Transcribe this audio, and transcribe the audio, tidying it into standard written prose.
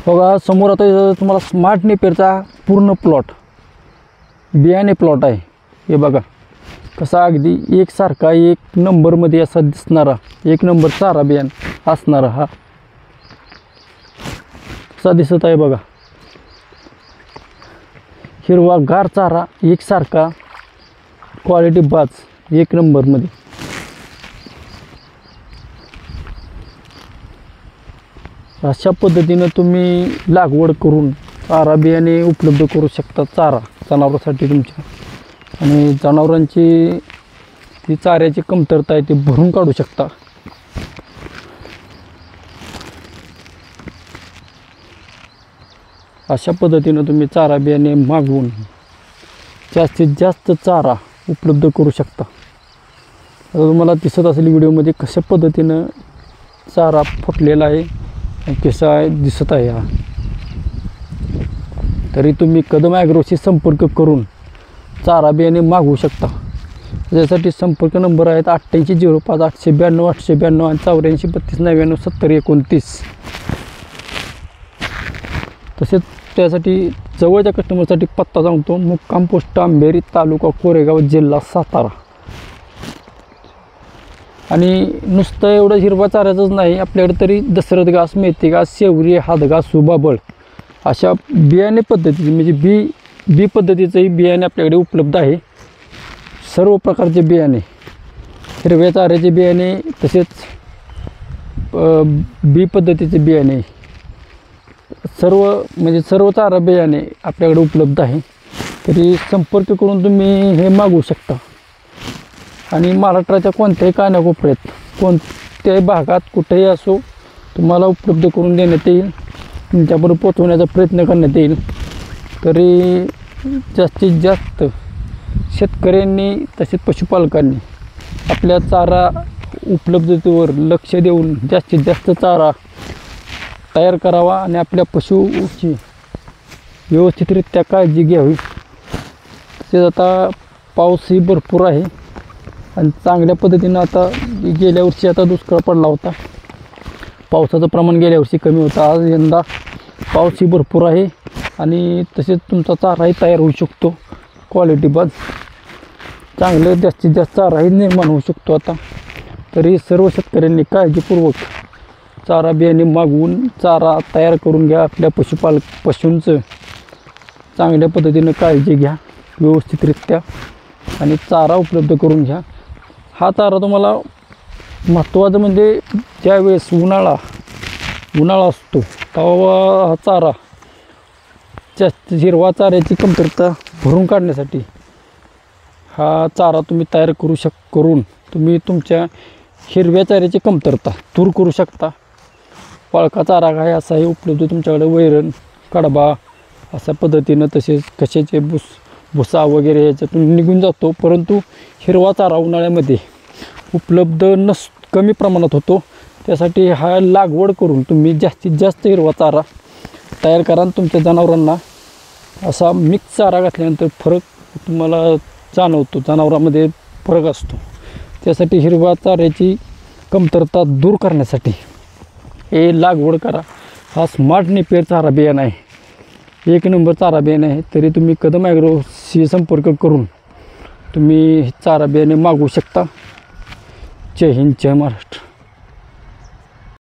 बघा समोर आता तुम्हाला स्मार्ट नेपियरचा पूर्ण प्लॉट बियाणे प्लॉट आहे। हे बघा कसा अगदी एकसारखा एक नंबरमध्ये असा दिसणारा एक नंबर चारा बियाणं असणारा हा कसा दिसत आहे बघा। हिरवागार चारा एकसारखा क्वालिटी बाज एक नंबरमध्ये। अशा पद्धतीने तुम्ही लागवड करून चारा बियाणे उपलब्ध करू शकता चारा जनावरांसाठी तुमच्या, आणि जनावरांची ती चाऱ्याची कमतरता आहे ती भरून काढू शकता। अशा पद्धतीने तुम्ही चारा बियाणे मागवून जास्तीत जास्त चारा उपलब्ध करू शकता। आता तुम्हाला दिसत असेल व्हिडिओमध्ये कशा पद्धतीनं चारा फुटलेला आहे आणि कसा आहे दिसत आहे हा। तरी तुम्ही कदम ॲग्रोशी संपर्क करून चारा बियाणे मागवू शकता। त्यासाठी संपर्क नंबर आहेत 8805 892 892 आणि 84 32 99 70 29। तसेच त्यासाठी जवळच्या कस्टमरसाठी पत्ता सांगतो, मुक्काम पोस्ट आंबेरी, तालुका कोरेगाव, जिल्हा सातारा। आणि नुसतं एवढं हिरवा चाऱ्याचंच नाही, आपल्याकडे तरी दशरथ घास, मेथी घास, शेवरी, हातघास, सुबाबळ अशा बियाणे पद्धतीचे म्हणजे बी पद्धतीचंही बियाणे आपल्याकडे उपलब्ध आहे। सर्व प्रकारचे बियाणे, हिरव्या चाऱ्याचे बियाणे तसेच बी पद्धतीचे बियाणे सर्व चारा बियाणे आपल्याकडे उपलब्ध आहे। तरी संपर्क करून तुम्ही हे मागवू शकता। आणि महाराष्ट्राच्या कोणत्याही कानाकोपऱ्यात कोणत्याही भागात कुठेही असो तुम्हाला उपलब्ध करून देण्यात येईल, तुमच्याबरोबर पोचवण्याचा प्रयत्न करण्यात येईल। तरी जास्तीत जास्त शेतकऱ्यांनी तसेच पशुपालकांनी आपल्या चारा उपलब्धतेवर लक्ष देऊन जास्तीत जास्त चारा तयार करावा आणि आपल्या पशुची व्यवस्थितरित्या काळजी घ्यावी। तसेच आता पाऊसही भरपूर आहे आणि चांगल्या पद्धतीनं आता गेल्या वर्षी आता दुष्काळ पडला होता, पावसाचं प्रमाण गेल्या वर्षी कमी होतं, आज यंदा पाऊसही भरपूर आहे आणि तसेच तुमचा चाराही तयार होऊ शकतो क्वालिटी बाज चांगलं जास्तीत जास्त चाराही निर्माण होऊ शकतो आता। तरी सर्व शेतकऱ्यांनी काळजीपूर्वक चारा बियाणे मागवून चारा तयार करून घ्या। आपल्या पशूंचं चांगल्या पद्धतीनं काळजी घ्या व्यवस्थितरित्या आणि चारा उपलब्ध करून घ्या। हा चारा तुम्हाला महत्त्वाचं म्हणजे ज्यावेळेस उन्हाळा असतो तेव्हा हा चारा जास्त हिरवा चाऱ्याची कमतरता भरून काढण्यासाठी हा चारा तुम्ही तयार करून तुम्ही तुमच्या हिरव्या चाऱ्याची कमतरता दूर करू शकता। पाळका चारा काय असाही उपलब्ध तुमच्याकडे, वैरण, कडबा अशा पद्धतीनं, तसेच कशाचे भुसा वगैरे याच्यातून निघून जातो, परंतु हिरवा चारा उन्हाळ्यामध्ये उपलब्ध कमी प्रमाणात होतो। त्यासाठी हा लागवड करून तुम्ही जास्तीत जास्त हिरवा चारा तयार करा। तुमच्या जनावरांना असा मिक्स चारा घातल्यानंतर फरक तुम्हाला जाणवतो, जनावरांमध्ये फरक असतो। त्यासाठी हिरवा चाऱ्याची कमतरता दूर करण्यासाठी हे लागवड करा। हा स्मार्ट नेपियर चारा बियाणा आहे, एक नंबर चारा बियाणा आहे। तरी तुम्ही कदम ॲग्रोशी संपर्क करून तुम्ही चारा बियाणे मागवू शकता। जय हिंद, जय महाराष्ट्र।